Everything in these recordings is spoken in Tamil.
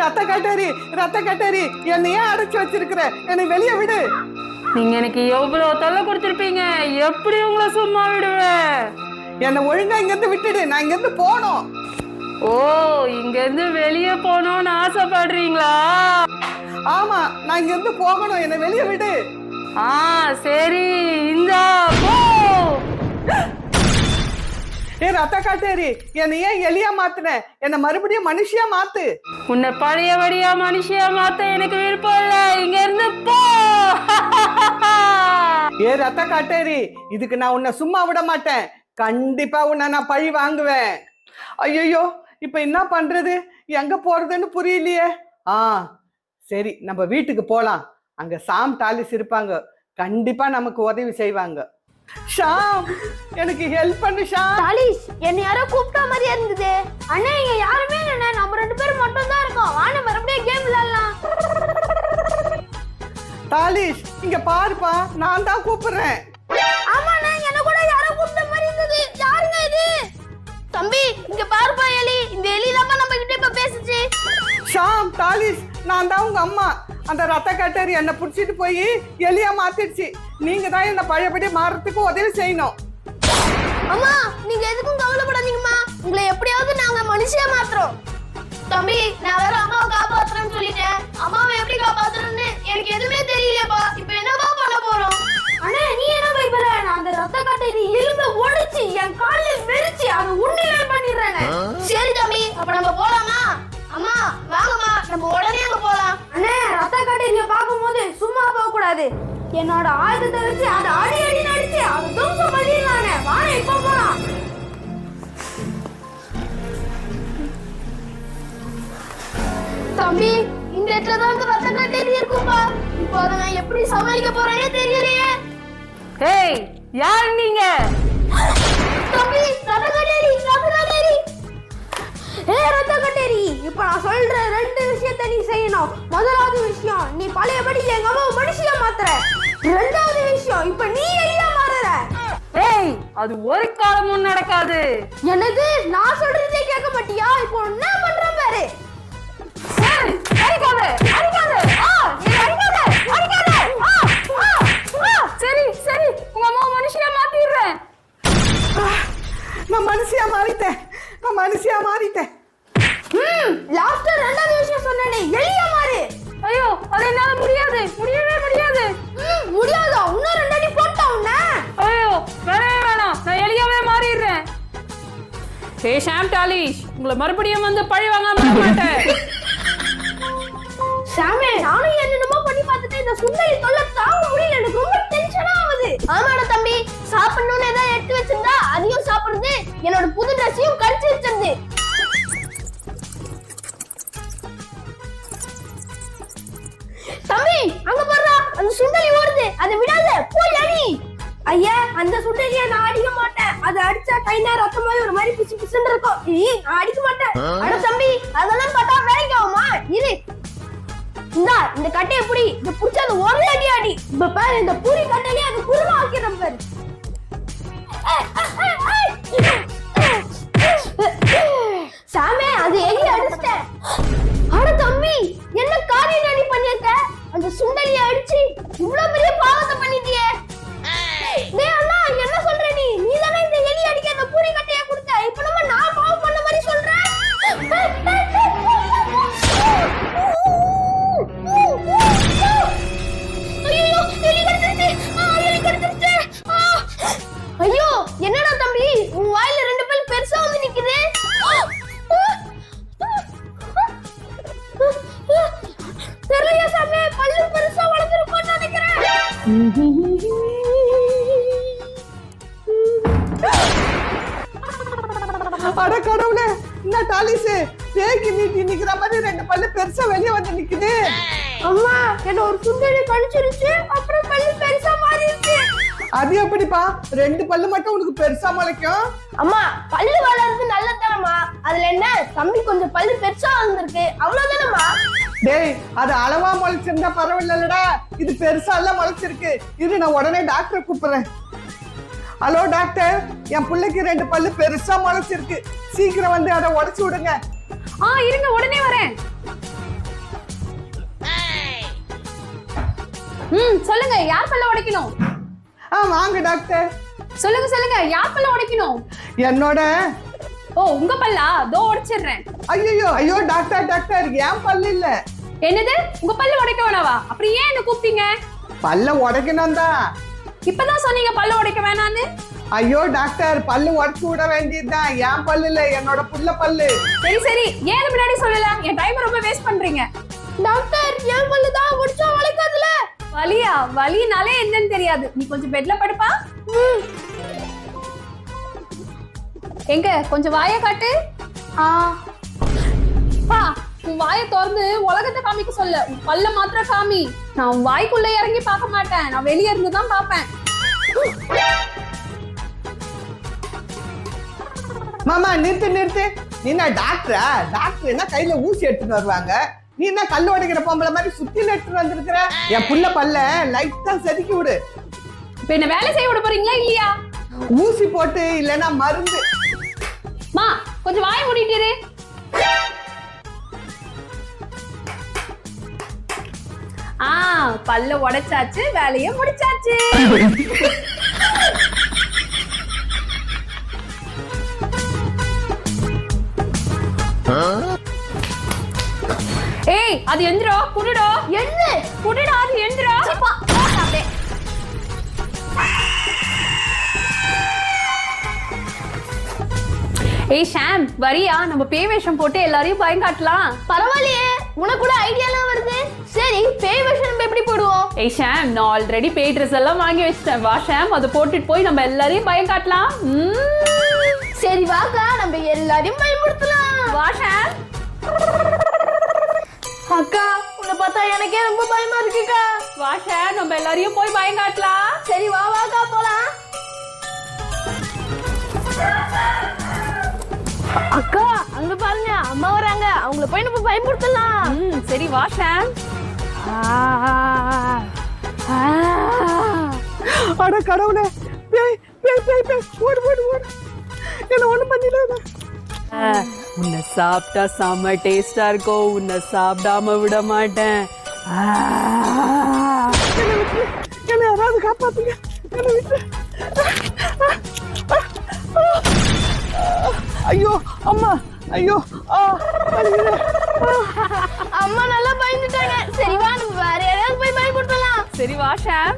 ரத்த கட்டாரி என்னை ஏன் அடைச்சு வச்சிருக்கிற? என்னை வெளியே விடு. நீங்க எனக்கு எவ்வளவு தொல்லை கொடுத்திருப்பீங்க, எப்படி உங்களை சும்மா விடுவேன்? என்னை ஒழுங்கா இங்க இருந்து விட்டுடு, நான் இங்க இருந்து போகணும். ஓ, இங்க இருந்து வெளியே போகணும்னு ஆசைப்படுறீங்களா? ஆமா, நான் இங்க இருந்து போகணும், என்னை வெளியே விடு. சரி, இந்த போ. ரத்த காட்டேரி, என்னை ஏன் எலியா மாத்துன? என்ன மறுபடியும் மனுஷியா மாத்து. உன்னை பழையபடியா மனுஷியா மாத்த எனக்கு விருப்பம் இல்ல, இங்க இருந்து போ. ரத்த காட்டேரி, இதுக்கு நான் உன்னை சும்மா விட மாட்டேன். கண்டிப்பா உன்னை நான் பழி வாங்குவேன். ஐயோ, இப்ப என்ன பண்றது, எங்க போறதுன்னு புரியலையே. சரி, நம்ம வீட்டுக்கு போலாம். அங்க சாம் டாலிஸ் இருப்பாங்க, கண்டிப்பா நமக்கு உதவி செய்வாங்க. ஷாம், எனக்கு ஹெல்ப் பண்ணு ஷாம். டாலிஸ், என்ன யாரோ கூப்பிட்ட மாதிரியா இருந்தது. அண்ணா, இங்க யாருமே இல்ல, நம்ம 2 பேரும் மட்டும் தான் இருக்கோம். வாங்க மறுபடியும் கேம் விளையாடலாம். டாலிஸ், இங்க பாருப்பா, நான் தான் கூப்பிடுறேன். ஆமாண்ணா, என்ன கூட யாரோ கூப்பிட்ட மாதிரி இருந்தது. யாருங்க இது? தம்பி, இங்க பாருப்பா எலி. இந்த எலி தான் நம்ம கிட்ட இப்ப பேசுச்சு. ஷாம், டாலிஸ், நான் தான் உங்க அம்மா. அந்த ரத்த கட்டேரி என்ன புடிச்சிட்டு போய் எலியா மாத்திடுச்சு. நீங்க தான் என்ன பழையபடி மாறதுக்கு உதவி செய்யணும். அம்மா, நீங்க எதுக்கும் கவலைப்படாதீங்கம்மா. உங்களை எப்படியாவது நாங்க மனுஷியா மாத்துறோம். தம்பி, நான் வேற அம்மாவை காப்பாத்துறேன்னு சொல்லிட்டேன். அம்மாவை எப்படி காப்பாத்துறேன்னு எனக்கு எதுவுமே தெரியலையப்பா. இப்ப என்னப்பா பண்ண போறோம்? அண்ணா, நீ என்ன பயப்படுற? நான் அந்த ரத்த கட்டேரி எலும்ப ஒடிச்சு என் கால்ல வெறிச்சு அதை உண்டியல் பண்ணிடுறேன். சரி தம்பி, அப்ப நம்ம போலாமா? அம்மா, வாங்கம்மா, நம்ம உடனே அங்க போலாம். அண்ணே, ரத்த கட்டேரியை பார்க்கும்போது சும்மா போக கூடாது. என்னோட ஆயுதத்தை வச்சு அதை அடி நடிச்சு அதை தும்சம் பண்ணிடலானே. வாங்க, இப்ப போலாம். தம்பி, இந்த இடத்துல தான் அந்த ரத்த கட்டேரி இருக்கும்பா. இப்போ அதை நான் எப்படி சமாளிக்க போறேனே தெரியலையே. ஏய், யார் நீங்க? தம்பி, ரத்த கட்டேரி. ரத்த கட்டேரி, இப்ப நான் சொல்ற 2 விஷயத்தை நீ செய்யணும். முதலாவது விஷயம், நீ பழையபடி எங்க அம்மா மனுஷியா மாத்துற. 2வது விஷயம், இப்ப நீ எலியா மாறுற. ஏய், அது ஒரு காலமும் நடக்காது. என்னது? நான் சொல்றதே கேட்க மாட்டியா? இப்போ என்ன பண்ற பாரு. சரி சரி, உங்க அம்மா மனுஷியா மாத்திடுறேன். நான் மனுஷியா மாறிட்டேன். லாஸ்ட் 2வது விஷயம் சொன்னேனே, எலியா மாறு. ஐயோ, அது என்னால முடியவே முடியாது. முடியாதா? இன்னும் 2 அடி போட்டா உன்ன. ஐயோ, வேணாம், நான் எலியாவே மாறிடுறேன். ஷாம் டாலிஸ், உங்களை மறுபடியும் வந்து பழி வாங்காம மாட்டேன். சாமே, நானும் என்னென்னமோ பண்ணி பார்த்துட்டு இந்த சுண்டலி தொல்லை தாங்க முடியல. எனக்கு ரொம்ப டென்ஷனா ஆகுது. ஆமாடா தம்பி, சாப்பிடணும்னு ஏதாவது எடுத்து வச்சிருந்தா அதையும் சாப்பிடுறது, என்னோட புது ட்ரெஸ்ஸையும் கழிச்சு வச்சிருது. தம்பி, அங்க பாருடா, அந்த சுண்டலி ஓடுது. அதை விடாத, போய் அடி. ஐயா, அந்த சுண்டலியை நான் அடிக்க மாட்டேன். அது அடிச்சா கைனா ரத்தமாயி ஒரு மாதிரி பிசு பிசுன்னு இருக்கும். நான் அடிக்க மாட்டேன். அட தம்பி, அதெல்லாம் பார்த்தா வேலைக்கு ஆகுமா? இரு, இந்த கட்டையை புடி. இந்த புடிச்ச அந்த ஒரு அடி அடி. இப்ப பாரு, இந்த பூரி கட்டையிலே அது குருமா ஆக்கிடும் பாரு. சாமே, அது எலி அடிச்சிட்டேன். அட தம்பி, என்ன காரியம் அடி பண்ணிருக்க? அந்த சுண்டலியை அடிச்சு இவ்வளவு பெரிய பாவத்தை பண்ணிட்டியே. டேய் அண்ணா, என்ன சொல்ற நீ? நீ தானே இந்த எலி அடிக்க அந்த பூரி கட்டையை கொடுத்த. இப்ப நம்ம நான் பாவம் பண்ண மாதிரி சொல்றேன். ஐயோ, என்னடா தம்பி, உன் வாயில 2 பல் பெருசா வந்து நிக்குது. தெரியல சாமி, பல்லு பெருசா வளர்ந்துருக்கும்னு நினைக்கிறேன். அட கடவுளே, என்ன டாலிஸ், பேக்கி நீட்டி நிக்கிற மாதிரி 2 பல்லு பெருசா வெளியே வந்து நிக்குது. அம்மா, என்ன ஒரு சுண்டலி கடிச்சிருச்சு, அப்புறம் பல்லு பெருசா மாறிடுச்சு. அது எப்படிப்பா 2 பல்லு மட்டும் உனக்கு பெருசா முளைக்கும்? அம்மா, பல்லு வளர்றது நல்லதானம்மா. அதுல என்ன, தம்பி கொஞ்சம் பல்லு பெருசா வந்திருக்கு, அவ்வளவுதானம்மா. டேய், அது அளவா முளைச்சிருந்தா பரவாயில்லடா, இது பெருசா எல்லாம் முளைச்சிருக்கு. இரு, நான் உடனே டாக்டர் கூப்பிடுறேன். ஹலோ டாக்டர், என் பிள்ளைக்கு 2 பல்லு பெருசா முளைச்சிருக்கு. சீக்கிரம் வந்து அதை உடைச்சு விடுங்க. இருங்க, உடனே வரேன். சொல்லுங்க, யார் பல்ல உடைக்கணும்? வாங்க டாக்டர். சொல்லுங்க, யார் பல்ல உடைக்கணும்? என்னோட. ஓ, உங்க பல்லா? தோ உடைச்சிடுறேன். ஐயோ டாக்டர் என் பல்லு இல்ல. என்னது, உங்க பல்ல உடைக்க வேணாவா? அப்படி ஏன் என்ன கூப்பிட்டீங்க? பல்ல உடைக்கணும் தான். இப்பதான் சொன்னீங்க பல்ல உடைக்க வேணான்னு. ஐயோ டாக்டர், பல்லு உடைச்சு விட வேண்டியதுதான். என் பல்லு இல்ல, என்னோட புள்ள பல்லு. சரி, ஏன் முன்னாடி சொல்லல? என் டைம் ரொம்ப வேஸ்ட் பண்றீங்க. டாக்டர், என் பல்லு தான் முடிச்சா வளைக்காதுல. வலியா? வலினாலே என்னன்னு தெரியாது. நீ கொஞ்சம் பெட்ல படுப்பா. எங்க கொஞ்சம் வாயை காட்டு. பா, உன் வாயை திறந்து உலகத்தை காமிக்க சொல்ல. உன் பல்ல மாத்திரம் காமி. நான் உன் வாய்க்குள்ள இறங்கி பார்க்க மாட்டேன், நான் வெளியே இருந்து தான் பார்ப்பேன். மாமா நிறுத்து. நீ என்ன டாக்டரா? டாக்டர் என்ன கையில ஊசி எடுத்துட்டு வருவாங்க, நீ என்ன கல்லு உடைக்கிற பொம்பளை மாதிரி சுத்தி எடுத்துட்டு வந்திருக்கிற? என் புள்ள பல்ல லைட்டா செதுக்கி விடு. இப்ப என்ன வேலை செய்ய விட போறீங்களா இல்லையா? ஊசி போட்டு இல்லைன்னா மருந்து. மா, கொஞ்சம் வாய் மூடிட்டு. பல்ல உடைச்சாச்சு, வேலையை முடிச்சாச்சு. ஏய், அது எந்திரோ, குடுடோ. என்ன குடுடா, அது எந்திரோ. ஏய் ஷாம், வரியா? நம்ம பேய் வேஷம் போட்டு எல்லாரையும் பயம் காட்டலாம். பரவாயில்லையே, உனக்கு கூட ஐடியாலாம் வருது. சரி, பேய் வேஷம் நம்ம எப்படி போடுவோம்? ஏய் ஷாம், நான் ஆல்ரெடி பேய் ட்ரெஸ் எல்லாம் வாங்கி வச்சிட்டேன். வா ஷாம், அதை போட்டுட்டு போய் நம்ம எல்லாரையும் பயம் காட்டலாம். சரி வாக்கா, நம்ம எல்லாரையும் பயமுறுத்தலாம். வா ஷாம். அக்கா, உன்னை பார்த்தா எனக்கே ரொம்ப பயமா இருக்குக்கா. வா ஷாம், நம்ம எல்லாரையும் போய் பயம் காட்டலாம். சரி வாக்கா போலாம். அக்கா, அங்க பாருங்க, அம்மா வராங்க. அவங்கள போய் நம்ம பயமுறுத்தலாம். சரி வா ஷாம். அட கடவுளே, பேய் ஓடு. என்ன ஒண்ணும் பண்ணிடாத. உன்னை சாப்பிட்டா செம்ம டேஸ்டா இருக்கும். உன்னை சாப்பிடாம விட மாட்டேன். என்ன யாராவது காப்பாத்துங்க. என்ன விட்டு. ஐயோ அம்மா, ஐயோ. அம்மா நல்லா பயந்துட்டாங்க. சரி வா, நம்ம வேற யாராவது போய் பயமுறுத்தலாம். சரி வா ஷாம்.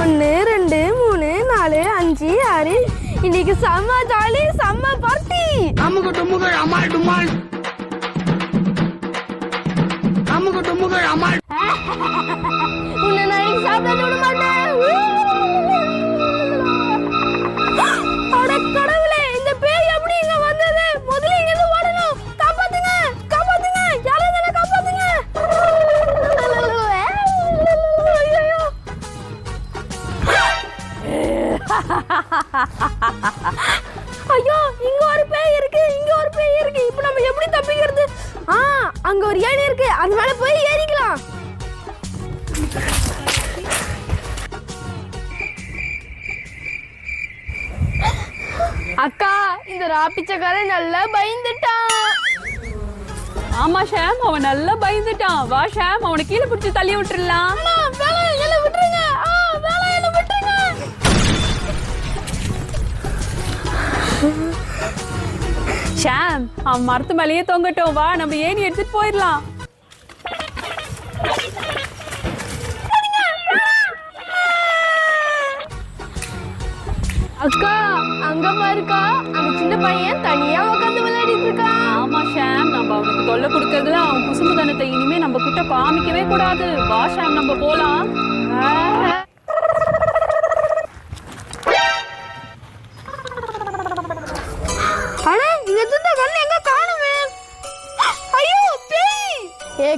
1 2 3 4 5 6. இன்னைக்கு செம்ம ஜாலி, செம்ம பார்ட்டி. அமுக டுமுகள் அமால் டுமால். உன்னை நான் இன்னைக்கு சாப்பிட விட மாட்டேன். அட கடவுளே, இந்த பேய் எப்படி இங்க வந்தது? முதல்ல இங்க இருந்து ஓடணும். காப்பாத்துங்க, யாராவது காப்பாத்துங்க. ஐயோ, இங்க ஒரு பேய் இருக்கு. இப்போ நம்ம எப்படி தப்பிக்கிறது? அங்க ஒரு ஏணி இருக்கு, அது மேல போய் ஏறிக்கலாம். அக்கா, இந்த ராப்பிச்சக்காரன் நல்லா பயந்துட்டான். ஆமா ஷாம், அவன் நல்லா பயந்துட்டான். வா ஷாம், அவனை கீழே பிடிச்சி தள்ளி விட்டுறலாம். வேலை விட்டுருங்க. ஷாம், அவன் மரத்து மேலேயே தொங்கட்டும். வா, நம்ம ஏணி எடுத்துட்டு போயிடலாம். அக்கா, அங்க பாருக்கா, அந்த சின்ன பையன் தனியா உட்கார்ந்து விளையாடிட்டு இருக்கான். ஆமா ஷாம், நம்ம அவனுக்கு தொல்லை கொடுக்கறதுல அவன் குசும்புத்தனத்தை இனிமே நம்ம கிட்ட காமிக்கவே கூடாது. வா ஷாம், நம்ம போலாம்.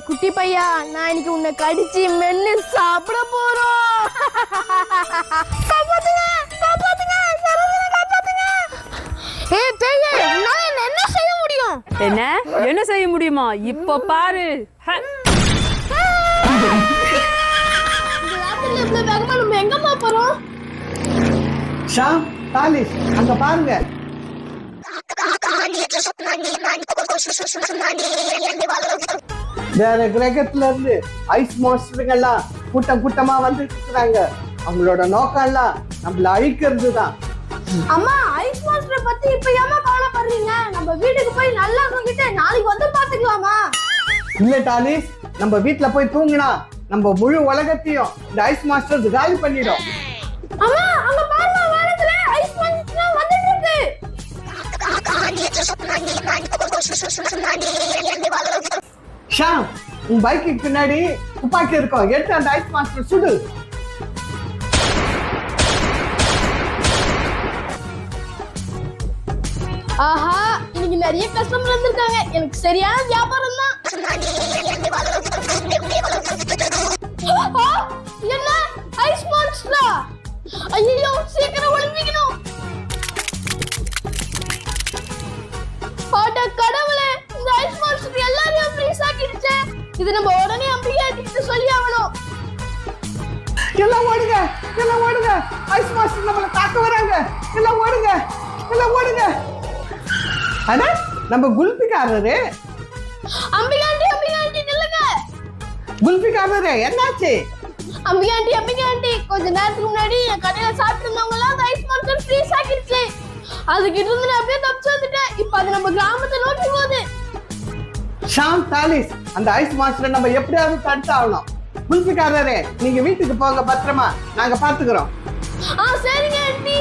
குட்டி பையா, நான் இன்னைக்கு உன்னை கடிச்சு மென்னு சாப்பிட போறோம். காப்பாத்துங்க. ஏய் பேயே, நான் என்ன செய்ய முடியும்? என்ன செய்ய முடியுமா? இப்ப பாரு. இந்த ராத்திரில இவ்வளவு வேகமா நம்ம எங்கம்மா போறோம்? ஷாம், தாலிஷ், அங்க பாருங்க. வேற கிரகத்துல இருந்து ஐஸ் மாஸ்டருங்கெல்லாம் கூட்டம் கூட்டமா வந்து இருக்கிறாங்க. அவங்களோட நோக்கம் எல்லாம் நம்மள அழிக்கிறது தான். அம்மா ஐஸ் மாஸ்டரை பத்தி இப்ப ஏமா கவலைப்படுறீங்க? நம்ம வீட்டுக்கு போய் நல்லா தூங்கிட்டு நாளைக்கு வந்து பாத்துக்கலாமா? இல்ல டாலிஸ், நம்ம வீட்டுல போய் தூங்கினா நம்ம முழு உலகத்தையும் இந்த ஐஸ் மாஸ்டர்ஸ் காலி பண்ணிடும். அம்மா அங்க பாருங்க, வானத்துல ஐஸ் மாஸ்டர் வந்துட்டு இருக்கு. ஷாம், உன் பைக்கு பின்னாடி துப்பாக்கி இருக்கும், எடுத்து அந்த ஐஸ் மாஸ்டர் சுடு. ஆஹா, இன்னைக்கு நிறைய கஸ்டமர் வந்திருக்காங்க. எனக்கு சரியான வியாபாரம் தான். என்ன ஐஸ் மான்ஸ்டரா? ஐயோ, சீக்கிரம் ஒளிஞ்சிக்கணும். அட கடவுளே, இந்த ஐஸ் மான்ஸ்டர் எல்லாரையும் ஃப்ரீஸ் ஆக்கிடுச்சே. இது நம்ம உடனே அம்பிகா கிட்ட சொல்லி ஆகணும். எல்லாம் ஓடுங்க, எல்லாம் ஓடுங்க, ஐஸ் மாஸ்டர் நம்மளை தாக்க வராங்க. எல்லாம் ஓடுங்க, எல்லாம் ஓடுங்க. அட, நம்ம குல்பிக்காரரு. அம்பிகா ஆண்டி நில்லுங்க. குல்பிக்காரரு, என்னாச்சு? அம்பிகா ஆண்டி கொஞ்ச நேரத்துக்கு முன்னாடி என் கடையில சாப்பிட்டு இருந்தவங்க எல்லாம் ஐஸ் மான்ஸ்டர் ஃப்ரீஸ் ஆக்கிடுச்சு. அதுக்கிட்ட இருந்து நான் அப்படியே தப்பிச்சு வந்துட்டேன். இப்ப அது நம்ம கிராமத்தை நோக்கி போகுது. ஷாம், டாலிஸ், அந்த ஐஸ் மாஸ்டரை நம்ம எப்படியாவது தடுத்து ஆகணும். குல்பிக்காரரே, நீங்க வீட்டுக்கு போங்க பத்திரமா, நாங்க பாத்துக்கிறோம். சரிங்க ஆண்டி.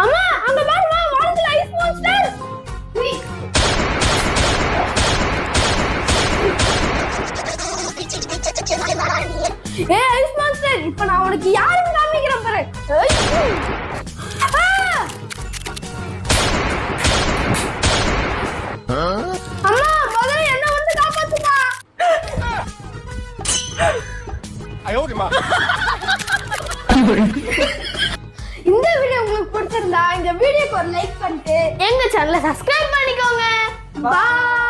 அம்மா அங்க பாருங்க, வானத்துல ஐஸ் மான்ஸ்டர். ஐஸ் மான்ஸ்டர், இப்ப நான் உனக்கு யாருன்னு காமிக்கிறேன் பாரு. அம்மா, முதல்ல என்ன வந்து காப்பாத்துமா. இந்த வீடியோ உங்களுக்கு பிடிச்சிருந்தா இந்த வீடியோக்கு ஒரு லைக் பண்ணிட்டு எங்க சேனலை சப்ஸ்கிரைப் பண்ணிக்கோங்க. பாய்.